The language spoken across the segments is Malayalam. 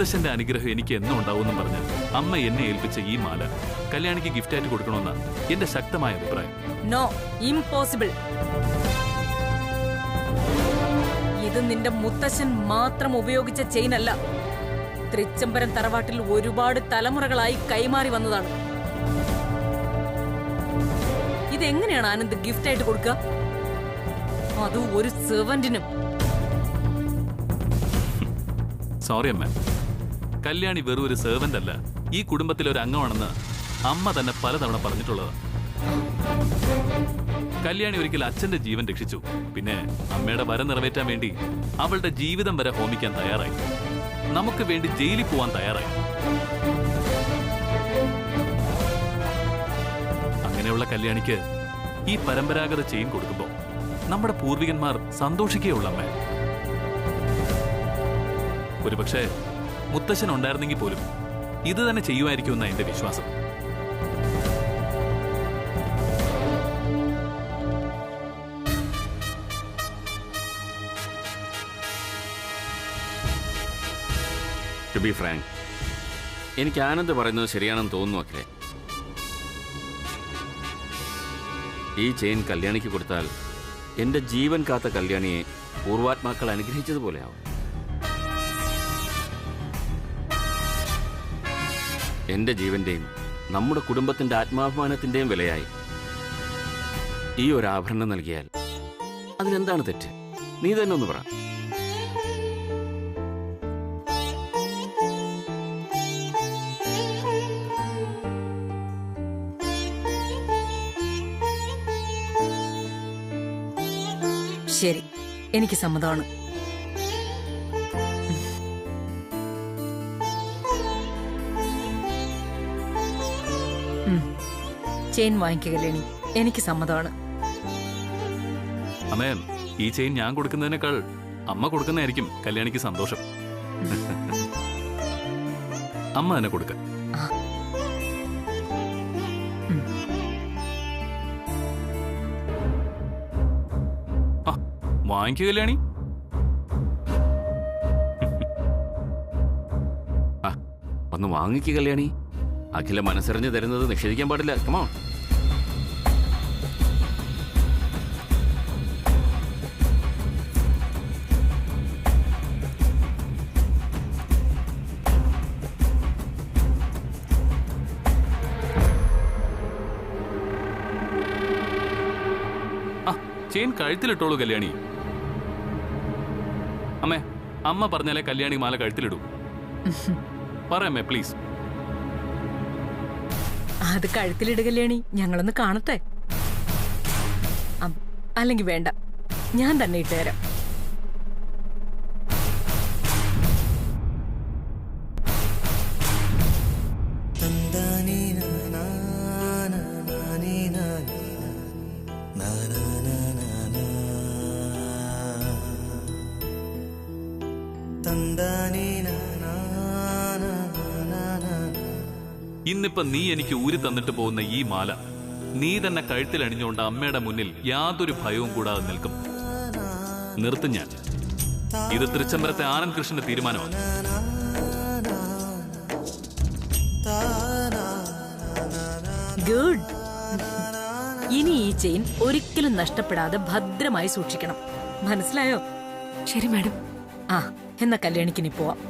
മുത്തശ്ശന്റെ അനുഗ്രഹം എനിക്ക് എന്നും ഉണ്ടാവുമെന്നും പറഞ്ഞ് അമ്മ എന്നെ ഏൽപ്പിച്ച ഈ മാല കല്യാണിക്ക് ഗിഫ്റ്റായിട്ട് കൊടുക്കണമെന്ന എന്റെ ശക്തമായ അഭിപ്രായം. No, impossible. ഇത് നിന്റെ മുത്തശ്ശൻ മാത്രം ഉപയോഗിച്ച ചെയിൻ അല്ല. തൃച്ചംബരം തറവാട്ടിൽ ഒരുപാട് തലമുറകളായി കൈമാറി വന്നതാണ്. ഇതെങ്ങനെയാണ് ആനന്ദ് ഗിഫ്റ്റായിട്ട് കൊടുക്കുക? അതും ഒരു സെർവന്റിനും. സോറി അമ്മ, കല്യാണി വെറും ഒരു സെർവന്റ് അല്ല, ഈ കുടുംബത്തിലെ ഒരു അംഗമാണെന്ന് അമ്മ തന്നെ പലതവണ പറഞ്ഞിട്ടുള്ളതാണ്. കല്യാണി ഒരിക്കൽ അച്ഛന്റെ ജീവൻ രക്ഷിച്ചു. പിന്നെ അമ്മയുടെ വരം നിറവേറ്റാൻ വേണ്ടി അവളുടെ ജീവിതം വരെ ഹോമിക്കാൻ തയ്യാറായി. നമുക്ക് വേണ്ടി ജയിലിൽ പോവാൻ തയ്യാറായി. അങ്ങനെയുള്ള കല്യാണിക്ക് ഈ പരമ്പരാഗത ചെയിൻ കൊടുക്കുമ്പോൾ നമ്മുടെ പൂർവികന്മാർ സന്തോഷിക്കുകയുള്ള അമ്മ. ഒരുപക്ഷെ മുത്തശ്ശൻ ഉണ്ടായിരുന്നെങ്കിൽ പോലും ഇത് തന്നെ ചെയ്യുമായിരിക്കുമെന്ന എന്റെ വിശ്വാസം. ടു ബി ഫ്രാങ്ക്, എനിക്ക് ആനന്ദ് പറയുന്നത് ശരിയാണെന്ന് തോന്നുന്നു അഖിലേ. ഈ ചെയിൻ കല്യാണിക്ക് കൊടുത്താൽ എൻ്റെ ജീവൻ കാത്ത കല്യാണിയെ പൂർവാത്മാക്കൾ അനുഗ്രഹിച്ചതുപോലെയാവും. എൻ്റെ ജീവന്റെയും നമ്മുടെ കുടുംബത്തിന്റെ ആത്മാഭിമാനത്തിന്റെയും വിലയായി ഈ ഒരു ആഭരണം നൽകിയാൽ അതിനെന്താണ് തെറ്റ്? നീ തന്നെ ഒന്ന് പറ. ശരി, എനിക്ക് സമ്മതമാണ്. ചെയിൻ വാങ്ങിക്കുക കല്യാണി, എനിക്ക് സമ്മതമാണ്. അമ്മേ, ഈ ചെയിൻ ഞാൻ കൊടുക്കുന്നതിനേക്കാൾ അമ്മ കൊടുക്കുന്നതായിരിക്കും കല്യാണിക്ക് സന്തോഷം. അമ്മ തന്നെ കൊടുക്ക. വാങ്ങിക്കുക കല്യാണി. ഒന്ന് വാങ്ങിക്കുക കല്യാണി. അഖില മനസ്സറിഞ്ഞ് തരുന്നത് നിഷേധിക്കാൻ പാടില്ല. കമോൺ. ചെയിൻ കഴുത്തിലിട്ടോളൂ കല്യാണി. അമ്മേ, അമ്മ പറഞ്ഞാലേ കല്യാണി മാല കഴുത്തിലിടൂ. പറയമ്മേ പ്ലീസ്. അത് കഴുത്തിലിടുക കല്യാണി, ഞങ്ങളൊന്ന് കാണട്ടെ. അല്ലെങ്കിൽ വേണ്ട, ഞാൻ തന്നെ ഇട്ടുതരാം. ഇന്നിപ്പോ നീ എനിക്ക് ഊരി തന്നിട്ട് പോകുന്ന ഈ മാല നീ തന്നെ കഴുത്തിൽ അണിഞ്ഞുകൊണ്ട് അമ്മയുടെ മുന്നിൽ യാതൊരു ഭയവും കൂടാതെ നിൽക്കും. നിർത്തും ഞാൻ. ഇത് തൃച്ചംബരത്തെ ആനന്ദ് കൃഷ്ണന്റെ തീരുമാനമാണ്. ഗുഡ്. ഇനി ഈ ചെയിൻ ഒരിക്കലും നഷ്ടപ്പെടാതെ ഭദ്രമായി സൂക്ഷിക്കണം. മനസ്സിലായോ? ശരി മാഡം. എന്നാ കല്യാണിക്കിനി പോവാം.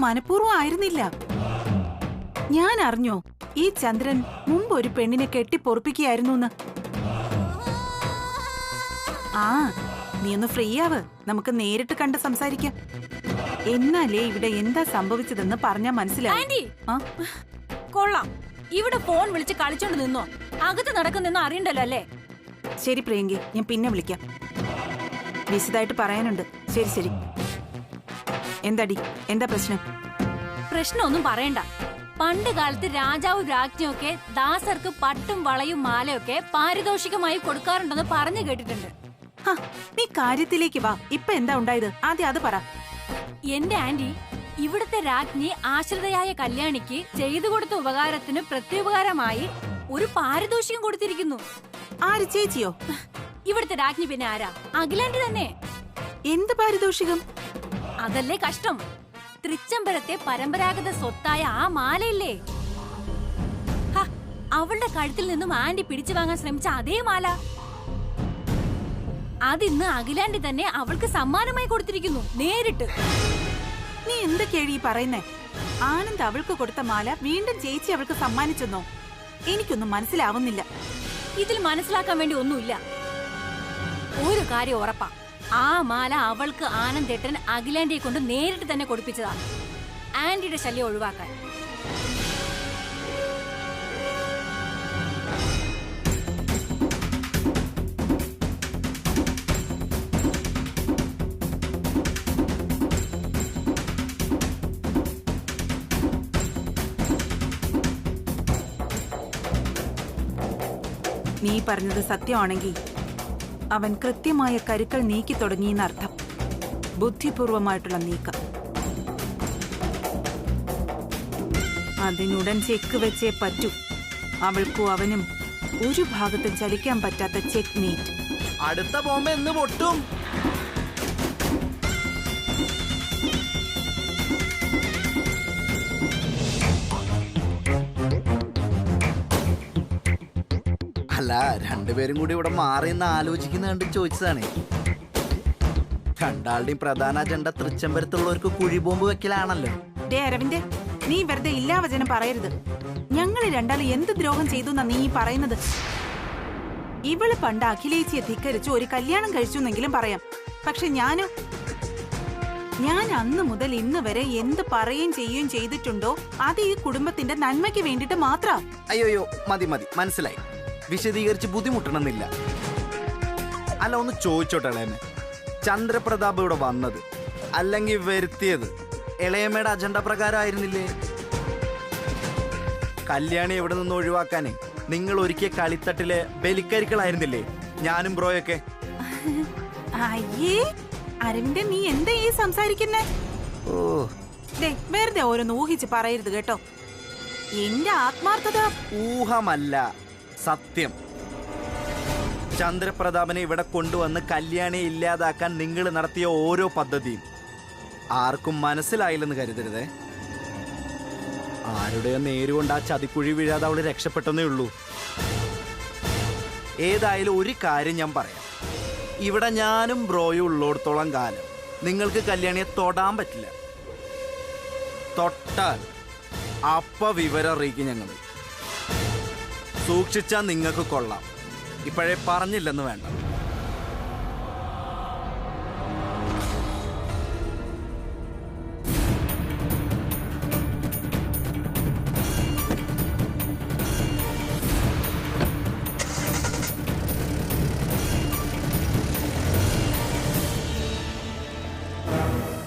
മനഃപൂർവ്വം ആയിരുന്നില്ല. ഞാൻ അറിഞ്ഞോ ഈ ചന്ദ്രൻ മുമ്പ് ഒരു പെണ്ണിനെ കെട്ടിപ്പൊറപ്പിക്കുകയായിരുന്നു. ആ, നീ ഒന്ന് ഫ്രീ ആവ്, നമുക്ക് നേരിട്ട് കണ്ട് സംസാരിക്കാം. എന്നാലേ ഇവിടെ എന്താ സംഭവിച്ചതെന്ന് പറഞ്ഞാ മനസ്സിലായി. കൊള്ളാം, ഇവിടെ ഫോൺ വിളിച്ച് കളിച്ചോണ്ട് നിന്നോ? അകത്ത് നടക്കുന്നെന്നോ അറിയണ്ടല്ലോ അല്ലേ? ശരി പ്രിയങ്കി, ഞാൻ പിന്നെ വിളിക്കാം. വിശദമായിട്ട് പറയാനുണ്ട്. ശരി ശരി. എന്താടി, എന്താ പ്രശ്നം? പ്രശ്നമൊന്നും പറയണ്ട. പണ്ട് കാലത്ത് രാജാവും രാജ്ഞിയൊക്കെ ദാസർക്ക് പട്ടും വളയും മാലയൊക്കെ പാരിതോഷികമായി കൊടുക്കാറുണ്ടെന്ന് പറഞ്ഞു കേട്ടിട്ടുണ്ട്. നീ കാര്യത്തിലേക്ക് വാ. ഇപ്പൊ എന്താ ഉണ്ടായത്? ആദ്യം അത് പറ. എന്റെ ആന്റി, ഇവിടുത്തെ രാജ്ഞി ആശ്രിതയായ കല്യാണിക്ക് ചെയ്തു കൊടുത്ത ഉപകാരത്തിന് പ്രത്യുപകാരമായി ഒരു പാരിതോഷികം കൊടുത്തിരിക്കുന്നു. ആര്, ചേച്ചിയോ? ഇവിടുത്തെ രാജ്ഞി പിന്നെ ആരാ? അഖിലാന്റി തന്നെ. എന്ത് പാരിതോഷികം? അതല്ലേ കഷ്ടം. തൃച്ചംബരത്തെ പരമ്പരാഗത സ്വത്തായ ആ മാലയില്ലേ, അവളുടെ കഴുത്തിൽ നിന്നും ആന്റി പിടിച്ചു വാങ്ങാൻ ശ്രമിച്ച അതേ മാല അതിന്ന് അഖിലാന്റി തന്നെ അവൾക്ക് സമ്മാനമായി കൊടുത്തിരിക്കുന്നു, നേരിട്ട്. നീ എന്തൊക്കെയാണ് ഈ പറയുന്നേ? ആനന്ദ് അവൾക്ക് കൊടുത്ത മാല വീണ്ടും ചേച്ചി അവൾക്ക് സമ്മാനിച്ചെന്നോ? എനിക്കൊന്നും മനസ്സിലാവുന്നില്ല. ഇതിൽ മനസ്സിലാക്കാൻ വേണ്ടി ഒന്നുമില്ല. ഒരു കാര്യം ഉറപ്പാ, ആ മാല അവൾക്ക് ആനന്ദേട്ടൻ അഖിലാന്റിയെ കൊണ്ട് നേരിട്ട് തന്നെ കൊടുപ്പിച്ചതാ, ആന്റിയുടെ ശല്യം ഒഴിവാക്കാൻ. നീ പറഞ്ഞത് സത്യമാണെങ്കിൽ അവൻ കൃത്യമായ കരുക്കൾ നീക്കി തുടങ്ങിയെന്നർത്ഥം. ബുദ്ധിപൂർവമായിട്ടുള്ള നീക്കം. അതിനുടൻ ചെക്ക് വെച്ചേ പറ്റൂ. അവൾക്കും അവനും ഒരു ഭാഗത്തും ചലിക്കാൻ പറ്റാത്ത ചെക്ക് മേറ്റ്. അടുത്ത ബോംബ് എന്ന് പൊട്ടും? അല്ല, രണ്ടുപേരും കൂടി ഇവിടെ മാറിയെന്ന് ആലോചിക്കുന്ന കണ്ട് ചോദിച്ചതാണേ. രണ്ടാളുടെയും പ്രധാന അജണ്ട തൃച്ചംബരത്തുള്ളവർക്ക് കുഴിബോംബ് വെക്കലാണല്ലോ. ഡേ അരവിന്ദ്, നീ വെറുതെ ഇല്ലാവചനം പറയരുത്. ഞങ്ങള് രണ്ടാളും എന്ത് ദ്രോഹം ചെയ്തു എന്നാ നീ പറയുന്നത്? ഇവള് പണ്ട് അഖിലേച്ചിയെ ധിക്കരിച്ച് ഒരു കല്യാണം കഴിച്ചു പറയാം. പക്ഷെ ഞാൻ അന്ന് മുതൽ ഇന്ന് വരെ എന്ത് പറയുകയും ചെയ്യുകയും ചെയ്തിട്ടുണ്ടോ അത് ഈ കുടുംബത്തിന്റെ നന്മയ്ക്ക് വേണ്ടിട്ട് മാത്രം. അയ്യോയ്യോ, മതി മതി, മനസ്സിലായി. വിശദീകരിച്ച് ബുദ്ധിമുട്ടണമെന്നില്ല. അല്ല, ഒന്ന് ചോദിച്ചോട്ടെ ഇളയമ്മ, ചന്ദ്രപ്രതാപ് ഇവിടെ വന്നത് അല്ലെങ്കിൽ വരുത്തിയത് ഇളയമ്മയുടെ അജണ്ട പ്രകാരമായിരുന്നില്ലേ? കല്യാണി എവിടെ നിന്ന് ഒഴിവാക്കാനേ നിങ്ങൾ ഒരുക്കിയ കളിത്തട്ടിലെ ബലിക്കരിക്കളായിരുന്നില്ലേ ഞാനും ബ്രോയൊക്കെ? അയ്യേ അരവിന്ദ്, നീ എന്താ ഈ സംസാരിക്കുന്നേ? ഓ, വെറുതെ ഓരോന്ന് ഊഹിച്ച് പറയരുത് കേട്ടോ. എന്റെ ആത്മാർത്ഥത ഊഹമല്ല, സത്യം. ചന്ദ്രപ്രതാപനെ ഇവിടെ കൊണ്ടുവന്ന് കല്യാണിയെ ഇല്ലാതാക്കാൻ നിങ്ങൾ നടത്തിയ ഓരോ പദ്ധതിയും ആർക്കും മനസ്സിലായില്ലെന്ന് കരുതരുതേ. ആരുടെയോ നേരുകൊണ്ട് ആ ചതിക്കുഴി വീഴാതെ അവള് രക്ഷപ്പെട്ടെന്നേ ഉള്ളൂ. ഏതായാലും ഒരു കാര്യം ഞാൻ പറയാം, ഇവിടെ ഞാനും ബ്രോയും ഉള്ളിടത്തോളം കാലം നിങ്ങൾക്ക് കല്യാണിയെ തൊടാൻ പറ്റില്ല. തൊട്ടാൽ അപ്പ വിവരം അറിയിക്കും ഞങ്ങൾ. സൂക്ഷിച്ചാൽ നിങ്ങൾക്ക് കൊള്ളാം. ഇപ്പോഴേ പറഞ്ഞില്ലെന്ന് വേണ്ട.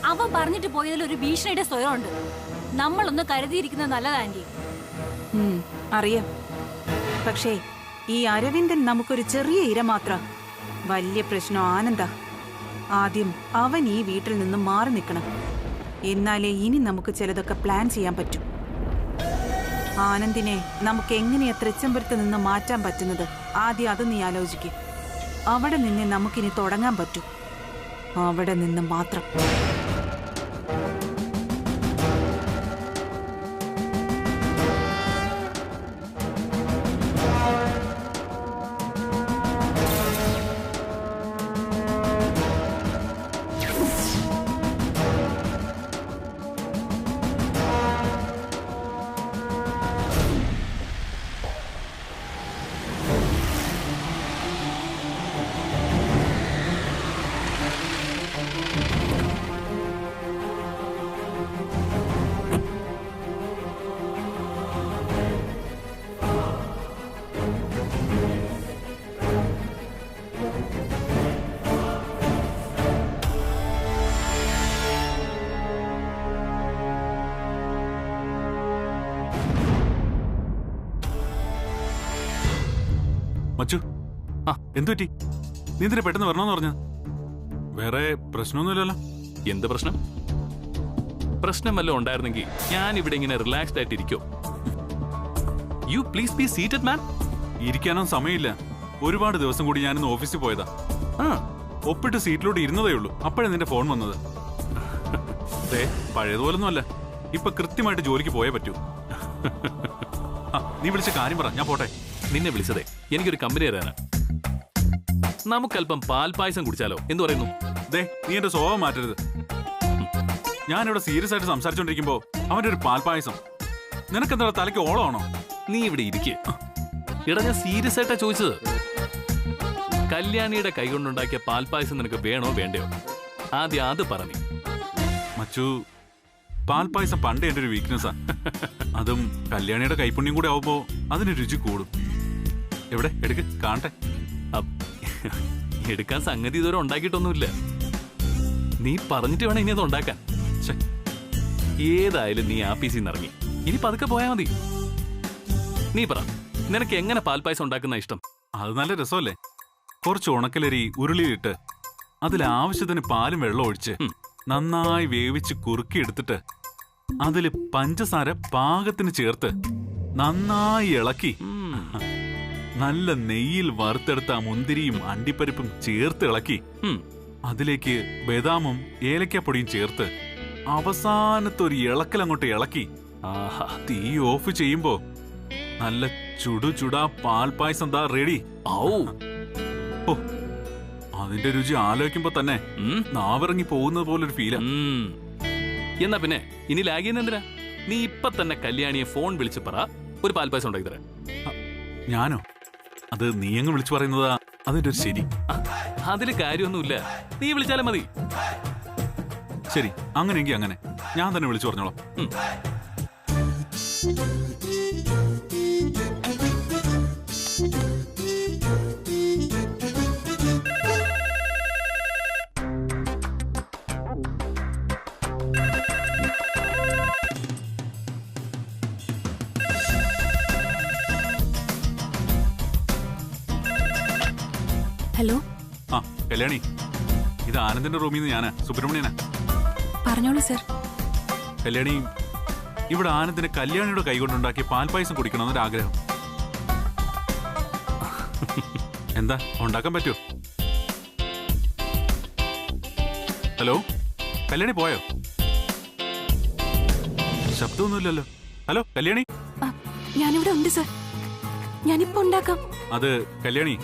അവൻ പറഞ്ഞിട്ട് പോയതിൽ ഒരു ഭീഷണിയുടെ സ്വരമുണ്ട്. നമ്മളൊന്ന് കരുതിയിരിക്കുന്നത് നല്ലതാ ആന്റി. അറിയാം. പക്ഷേ ഈ അരവിന്ദൻ നമുക്കൊരു ചെറിയ ഇര മാത്രം. വലിയ പ്രശ്നം ആനന്ദ. ആദ്യം അവൻ ഈ വീട്ടിൽ നിന്നും മാറി നിൽക്കണം. എന്നാലേ ഇനി നമുക്ക് ചിലതൊക്കെ പ്ലാൻ ചെയ്യാൻ പറ്റൂ. ആനന്ദിനെ നമുക്ക് എങ്ങനെയാ തൃച്ചംബരത്ത് നിന്ന് മാറ്റാൻ പറ്റുന്നത്? ആദ്യം അത് നീ ആലോചിക്കും. അവിടെ നിന്ന് നമുക്കിനി തുടങ്ങാൻ പറ്റൂ. അവിടെ നിന്ന് മാത്രം. മച്ചു, ആ. എന്തു പറ്റി? നീ എന്തിനാ പെട്ടെന്ന് വരണമെന്ന് പറഞ്ഞ? വേറെ പ്രശ്നമൊന്നുമില്ലല്ലോ? എന്ത് പ്രശ്നം? പ്രശ്നം വല്ലതും ഉണ്ടായിരുന്നെങ്കിൽ ഞാൻ ഇവിടെ ഇങ്ങനെ റിലാക്സ്ഡ് ആയിട്ട് ഇരിക്കോ? യു പ്ലീസ് ബി സീറ്റഡ് മാൻ. ഇരിക്കാനും സമയമില്ല. ഒരുപാട് ദിവസം കൂടി ഞാനിന്ന് ഓഫീസിൽ പോയതാ. ഒപ്പിട്ട് സീറ്റിലോട്ട് ഇരുന്നതേ ഉള്ളൂ, അപ്പോഴേ നിന്റെ ഫോൺ വന്നത്. പഴയതുപോലൊന്നും അല്ല, ഇപ്പൊ കൃത്യമായിട്ട് ജോലിക്ക് പോയേ പറ്റൂ. നീ വിളിച്ച കാര്യം പറ, ഞാൻ പോട്ടെ. നിന്നെ വിളിച്ചതേ എനിക്കൊരു കമ്പനി തരാനാ. നമുക്കല്പം പാൽപായസം കുടിച്ചാലോ? എന്തു പറയുന്നു? നീ എന്റെ സ്വഭാവം മാറ്റരുത്. ഞാനിവിടെ സീരിയസ് ആയിട്ട് സംസാരിച്ചോണ്ടിരിക്കുമ്പോ അവന്റെ ഒരു പാൽപായസം. നിനക്കെന്താ തലയ്ക്ക് ഓളമാണോ? നീ ഇവിടെ ഇരിക്കേ. ഇടാ, ഞാൻ സീരിയസ് ആയിട്ടാ ചോദിച്ചത്. കല്യാണിയുടെ കൈകൊണ്ടുണ്ടാക്കിയ പാൽപായസം നിനക്ക് വേണോ വേണ്ടയോ? ആദ്യം അത് പറഞ്ഞു. മച്ചു, പാൽപായസം പണ്ട് എന്റെ ഒരു വീക്ക്നെസ്സാ. അതും കല്യാണിയുടെ കൈപ്പുണ്യം കൂടെ ആവുമ്പോ അതിന് രുചി കൂടും. എവിടെ എടുക്ക് കാണട്ടെ. എടുക്കാൻ സംഗതി ഇതുവരെ ഉണ്ടാക്കിയിട്ടൊന്നുമില്ല. നീ പറഞ്ഞിട്ട് വേണം ഇനി അത് ഉണ്ടാക്കാൻ. ഏതായാലും നീ ആഫീസിൽ നിന്ന് ഇറങ്ങി, ഇനി പതുക്കെ പോയാ മതി. നീ പറ, നിനക്ക് എങ്ങനെ പാൽപായസം ഉണ്ടാക്കുന്ന ഇഷ്ടം? അത് നല്ല രസമല്ലേ? കുറച്ച് ഉണക്കലരി ഉരുളിയിലിട്ട് അതിലാവശ്യത്തിന് പാലും വെള്ളം ഒഴിച്ച് നന്നായി വേവിച്ച് കുറുക്കിയെടുത്തിട്ട് അതില് പഞ്ചസാര പാകത്തിന് ചേർത്ത് നന്നായി ഇളക്കി നല്ല നെയ്യിൽ വറുത്തെടുത്ത മുന്തിരിയും അണ്ടിപ്പരിപ്പും ചേർത്ത് ഇളക്കി അതിലേക്ക് ബദാമും ഏലക്കാപ്പൊടിയും ചേർത്ത് അവസാനത്തെ ഒരു ഇളക്കൽ അങ്ങോട്ട് ഇളക്കി തീ ഓഫ് ചെയ്യുമ്പോ നല്ല ചുടുചുടാ പാൽപായസം ദാ റെഡി. ഓ, അതിന്റെ രുചി ആലോചിക്കുമ്പോ തന്നെ നാവിറങ്ങി പോകുന്നത് പോലൊരു ഫീലാ. എന്നാ പിന്നെ ഇനി ലാഗിയെന്ന് എന്തിനാ? നീ ഇപ്പൊ തന്നെ കല്യാണിയെ ഫോൺ വിളിച്ച് പറ, ഒരു പാൽപായസം ഉണ്ടാക്കി തരാം. ഞാനോ? അത് നീ അങ്ങ് വിളിച്ചു പറയുന്നതാ അതിന്റെ ഒരു ശരി. അതില് കാര്യമൊന്നുമില്ല, നീ വിളിച്ചാലും മതി. ശരി, അങ്ങനെയെങ്കിൽ അങ്ങനെ ഞാൻ തന്നെ വിളിച്ചു പറഞ്ഞോളാം. ഹലോ. ആ കല്യാണി, ഇത് ആനന്ദിന്റെ റൂമിൽ നിന്ന് ഞാനാ, സുബ്രഹ്മണ്യനാ. പറഞ്ഞോളൂ സർ. കല്യാണി, ഇവിടെ ആനന്ദിന് കല്യാണിയുടെ കൈകൊണ്ടുണ്ടാക്കിയ പാൽപായസം കുടിക്കണമെന്നൊരാഗ്രഹം. എന്താ, ഉണ്ടാക്കാൻ പറ്റുമോ? ഹലോ, കല്യാണി പോയോ? ശബ്ദമൊന്നുമില്ലല്ലോ. ഹലോ കല്യാണി. ഞാനിവിടെ ഉണ്ട് സർ, ഞാനിപ്പോ ഉണ്ടാക്കാം. അത് കല്യാണി,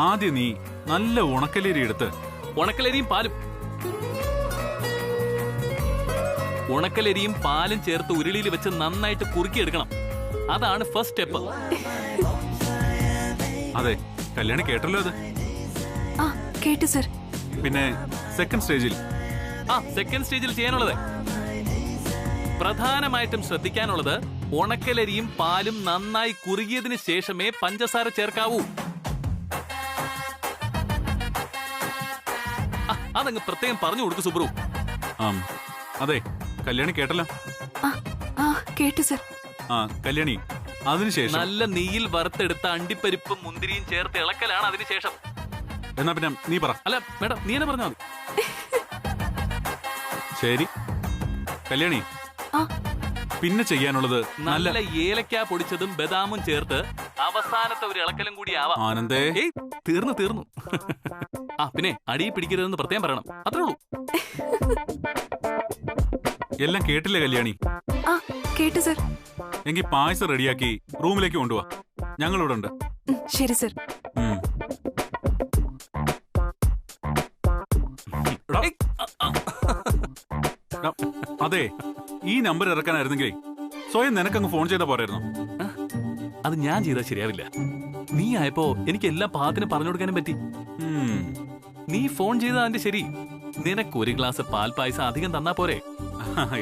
ആദ്യം നീ നല്ല ഉണക്കലരി എടുത്ത് ഉണക്കലരിയും പാലും ഉണക്കലരിയും പാലും ചേർത്ത് ഉരുളിയിൽ വെച്ച് നന്നായിട്ട് കുറുക്കിയെടുക്കണം. അതാണ് ഫസ്റ്റ് സ്റ്റെപ്പ്. അതെ, കല്യാണി കേട്ടല്ലോ അത്. ആ കേട്ടു സർ. പിന്നെ സെക്കൻഡ് സ്റ്റേജിൽ സെക്കൻഡ് സ്റ്റേജിൽ ചെയ്യാനുള്ളത്, പ്രധാനമായിട്ടും ശ്രദ്ധിക്കാനുള്ളത്, ഉണക്കലരിയും പാലും നന്നായി കുറുകിയതിന് ശേഷമേ പഞ്ചസാര ചേർക്കാവൂ. അതങ്ങ് പ്രത്യേകം പറഞ്ഞു കൊടുക്കു സുബ്രു. അതെ, കല്യാണി കേട്ടല്ലോ. കേട്ടു സർ. കല്യാണി, അതിനുശേഷം നല്ല നെയ്യിൽ വറുത്തെടുത്ത അണ്ടിപ്പരിപ്പും മുന്തിരിയും ചേർത്ത് ഇളക്കലാണ് അതിനുശേഷം. എന്നാ പിന്നെ നീ പറ. അല്ല മേഡം, നീ തന്നെ പറഞ്ഞാൽ മതി. ശരി കല്യാണി, പിന്നെ ചെയ്യാനുള്ളത് നല്ല ഏലക്ക പൊടിച്ചതും ബദാമും ചേർത്ത് അവസാനത്തെ ഒരു ഇളക്കലും കൂടി ആവാം. ആനന്ദേ, തീർന്നു. പിന്നെ അടി പിടിക്കരുതെന്ന് പ്രത്യേകം പറയണം, അത്രേ ഉള്ളൂ. എല്ലാം കേട്ടില്ലേ കല്യാണി? കേട്ടു സർ. എങ്കിൽ പായസം റെഡിയാക്കി റൂമിലേക്ക് കൊണ്ടുപോവാ, ഞങ്ങളിവിടെ ഉണ്ട്. ശരി സർ. അതെ, ഈ നമ്പർ ഇറക്കാനായിരുന്നെങ്കിൽ സ്വയം നിനക്കങ്ങ് ഫോൺ ചെയ്താ പോരായിരുന്നു. അത് ഞാൻ ചെയ്താൽ ശരിയാവില്ല. നീ ആയപ്പോ എനിക്ക് എല്ലാ പാകത്തിനും പറഞ്ഞു കൊടുക്കാനും പറ്റി. നീ ഫോൺ ചെയ്താ അതിന്റെ ശരി. നിനക്ക് ഒരു ഗ്ലാസ് പാൽപായസം അധികം തന്നാ പോരെ?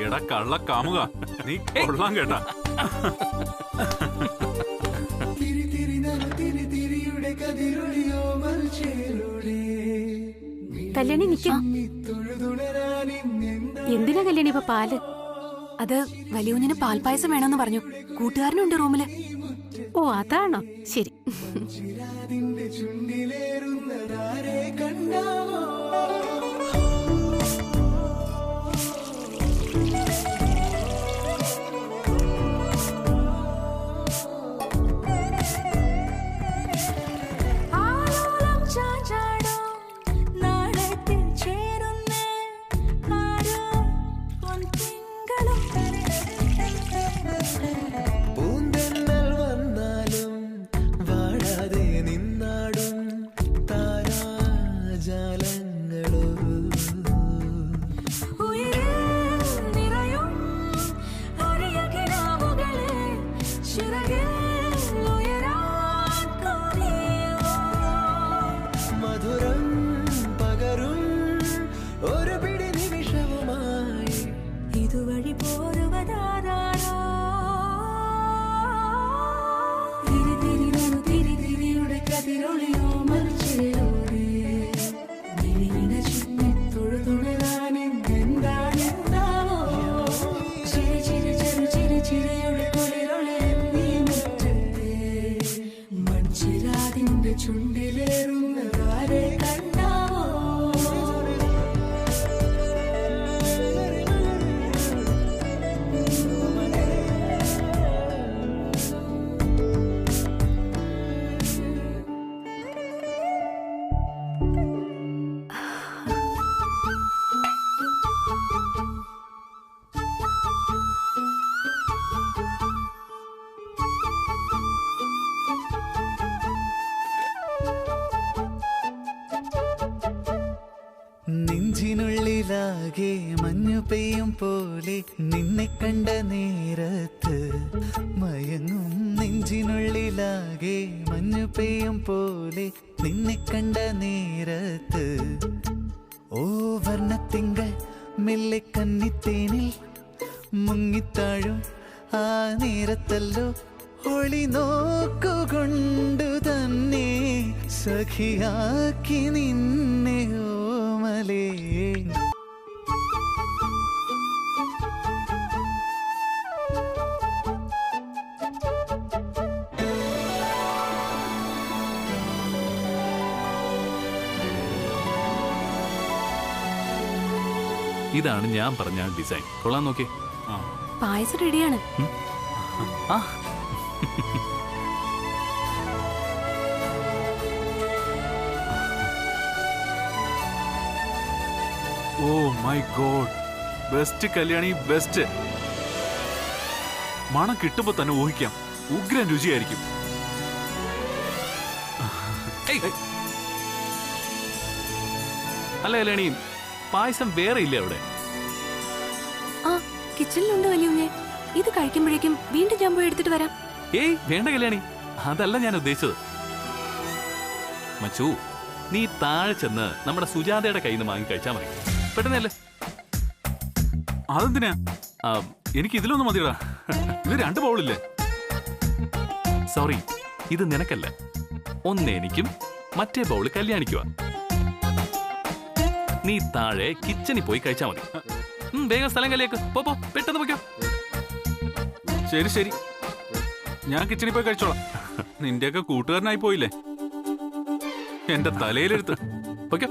എടാ കള്ള കാമുക, നീ കൊള്ളാൻ കേട്ടാ. കല്യാണി നിൽക്കാം. എന്തിനാ കല്യാണി ഇപ്പൊ പാല്? അത് വലിയ പാൽപായസം വേണമെന്ന് പറഞ്ഞു. കൂട്ടുകാരനുണ്ട് റൂമില്. ഓ അതാണോ? ശരി. നെഞ്ചിനുള്ളിലാകെ മഞ്ഞു പെയ്യും പോലെ നിന്നെ കണ്ട നേരത്ത് മയങ്ങും. നെഞ്ചിനുള്ളിലാകെ മഞ്ഞു പെയ്യും പോലെ നിന്നെ കണ്ട നേരത്ത് ഓ വർണ്ണത്തിങ്കൾ മെല്ലെ കന്നിത്തേനിൽ മുങ്ങിത്താഴും ആ നേരത്തല്ലോ ഒളി നോക്കുകൊണ്ടു തന്നെ സഖിയാക്കി നിന്നെ ഓമലേ. ഇതാണ് ഞാൻ പറഞ്ഞ ഡിസൈൻ. കൊള്ളാൻ നോക്കി. പായസം റെഡിയാണ്. ആ oh my God, best Kalyani, best. മണം കിട്ടുമ്പോ തന്നെ ഊഹിക്കാം, ഉഗ്രൻ രുചിയായിരിക്കും. അല്ല കല്യാണി, പായസം വേറെ ഇല്ലേ അവിടെ? ആ കിച്ചണിലുണ്ട് വലിയ. ഇത് കഴിക്കുമ്പോഴേക്കും വീണ്ടും ഞാൻ പോയി എടുത്തിട്ട് വരാം. ഏയ് വേണ്ട കല്യാണി, അതല്ല ഞാൻ ഉദ്ദേശിച്ചത്. മച്ചു, നീ താഴെ ചെന്ന് നമ്മുടെ സുജാതയുടെ കയ്യിൽ നിന്ന് വാങ്ങി കഴിച്ചാൽ മതി. പെട്ടെന്നല്ലേ? അതെന്തിനാ? എനിക്ക് ഇതിലൊന്നും മതിയടാ. ഇത് 2 ബൗളില്ലേ? സോറി, ഇത് നിനക്കല്ല. ഒന്ന് എനിക്കും മറ്റേ ബൗള് കല്യാണിക്കുവാ. നീ താഴെ കിച്ചണിൽ പോയി കഴിച്ചാൽ മതി. വേഗം സ്ഥലം കല്യാക്ക്. പോ, പെട്ടെന്ന് പോയിക്കോ. ശരി ശരി, ഞാൻ കിച്ചണിൽ പോയി കഴിച്ചോളാം. നിന്റെയൊക്കെ കൂട്ടുകാരനായി പോയില്ലേ, എന്റെ തലയിലെടുത്ത്. പോയിക്കോ.